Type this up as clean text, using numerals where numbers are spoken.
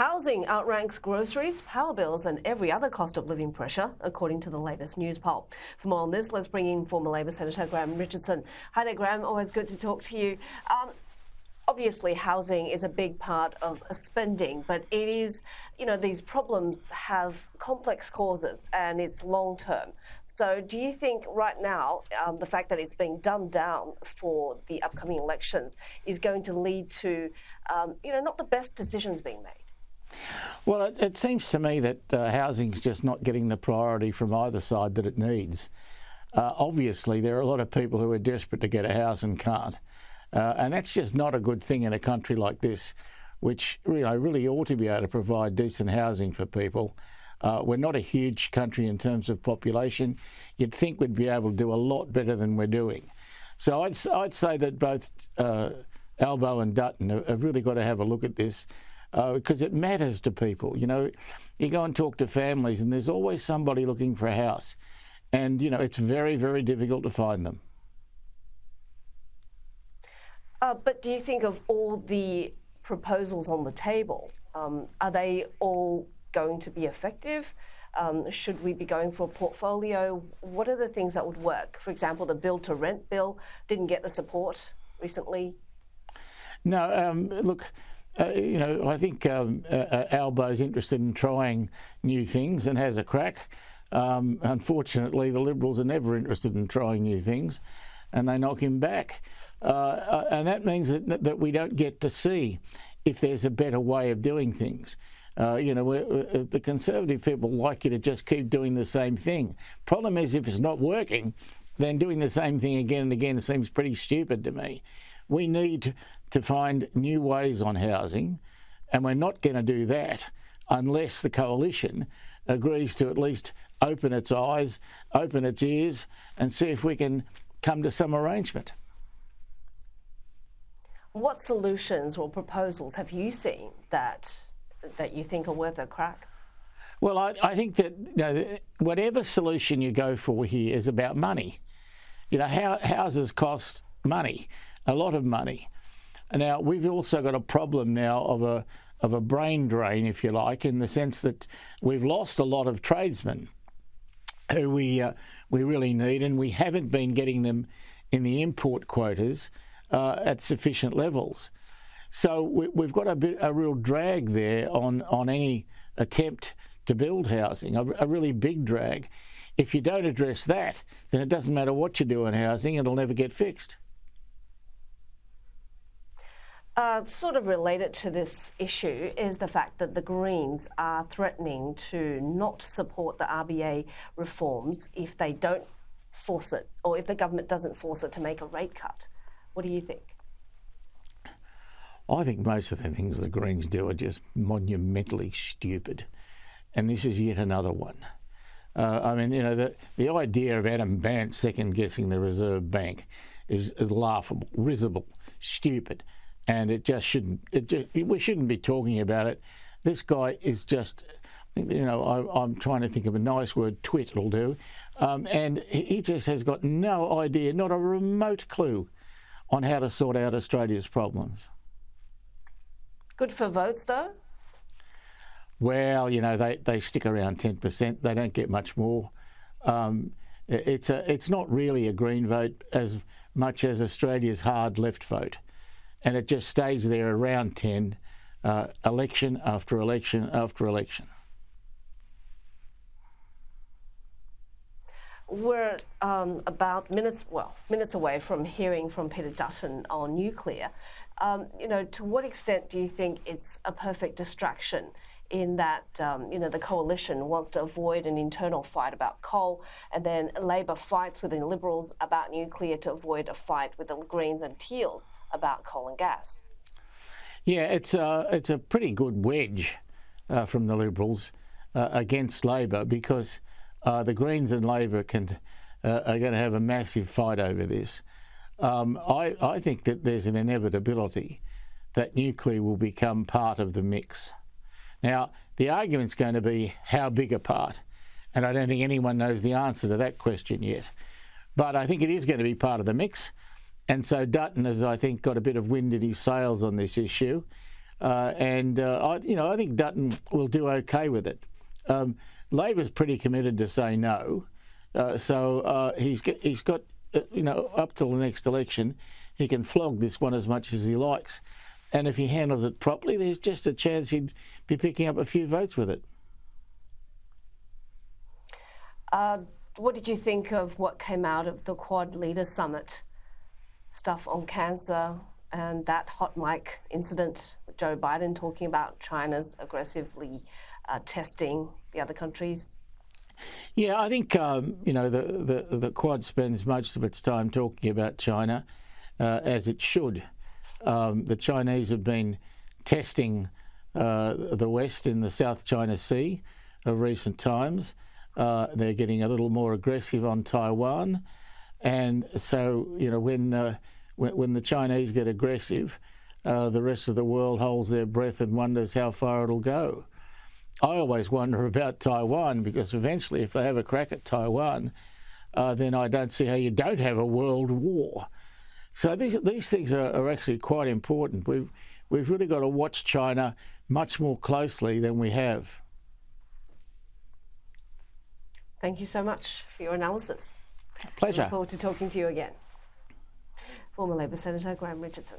Housing outranks groceries, power bills and every other cost of living pressure, according to the latest news poll. For more on this, let's bring in former Labor Senator Graham Richardson. Hi there, Graham. Always good to talk to you. Obviously, housing is a big part of spending, but it is, these problems have complex causes and it's long term. So do you think right now the fact that it's being dumbed down for the upcoming elections is going to lead to, not the best decisions being made? Well, it seems to me that housing's just not getting the priority from either side that it needs. Obviously, there are a lot of people who are desperate to get a house and can't. And that's just not a good thing in a country like this, which really ought to be able to provide decent housing for people. We're not a huge country in terms of population. You'd think we'd be able to do a lot better than we're doing. So I'd say that both Albo and Dutton have really got to have a look at this because it matters to people. You go and talk to families and there's always somebody looking for a house. And, it's very, very difficult to find them. But do you think of all the proposals on the table, are they all going to be effective? Should we be going for a portfolio? What are the things that would work? For example, the build-to-rent bill didn't get the support recently. No, look, I think Albo's interested in trying new things and has a crack. Unfortunately, the Liberals are never interested in trying new things, and they knock him back. And that means that we don't get to see if there's a better way of doing things. The Conservative people like you to just keep doing the same thing. Problem is, if it's not working, then doing the same thing again and again seems pretty stupid to me. We need to find new ways on housing, and we're not going to do that unless the coalition agrees to at least open its eyes, open its ears, and see if we can come to some arrangement. What solutions or proposals have you seen that you think are worth a crack? Well, I think that whatever solution you go for here is about money. Houses cost money, a lot of money. Now we've also got a problem now of a brain drain, if you like, in the sense that we've lost a lot of tradesmen who we really need, and we haven't been getting them in the import quotas at sufficient levels. So we've got a real drag there on any attempt to build housing, a really big drag. If you don't address that, then it doesn't matter what you do in housing, it'll never get fixed. Sort of related to this issue is the fact that the Greens are threatening to not support the RBA reforms if they don't force it, or if the government doesn't force it to make a rate cut. What do you think? I think most of the things the Greens do are just monumentally stupid, and this is yet another one. The idea of Adam Bandt second-guessing the Reserve Bank is laughable, risible, stupid. And it just shouldn't. We shouldn't be talking about it. This guy is just, I'm trying to think of a nice word. Twit will do, and he just has got no idea, not a remote clue, on how to sort out Australia's problems. Good for votes, though. Well, they stick around 10%. They don't get much more. It's not really a Green vote as much as Australia's hard left vote. And it just stays there around 10, election after election after election. We're about minutes away from hearing from Peter Dutton on nuclear. To what extent do you think it's a perfect distraction in that, the coalition wants to avoid an internal fight about coal, and then Labor fights within Liberals about nuclear to avoid a fight with the Greens and Teals about coal and gas? Yeah, it's a pretty good wedge from the Liberals against Labor, because the Greens and Labor are going to have a massive fight over this. I think that there's an inevitability that nuclear will become part of the mix. Now, the argument's going to be how big a part, and I don't think anyone knows the answer to that question yet. But I think it is going to be part of the mix. And so Dutton has, I think, got a bit of wind in his sails on this issue. I think Dutton will do okay with it. Labor's pretty committed to say no, so he's got up till the next election, he can flog this one as much as he likes, and if he handles it properly, there's just a chance he'd be picking up a few votes with it. What did you think of what came out of the Quad Leader Summit? Stuff on cancer and that hot mic incident, Joe Biden talking about China's aggressively testing the other countries? Yeah, I think the Quad spends most of its time talking about China, as it should. The Chinese have been testing the West in the South China Sea of recent times. They're getting a little more aggressive on Taiwan, and so when the Chinese get aggressive, the rest of the world holds their breath and wonders how far it'll go. I always wonder about Taiwan, because eventually, if they have a crack at Taiwan, then I don't see how you don't have a world war. So these things are actually quite important. We've really got to watch China much more closely than we have. Thank you so much for your analysis. Pleasure. I look forward to talking to you again. Former Labor Senator Graham Richardson.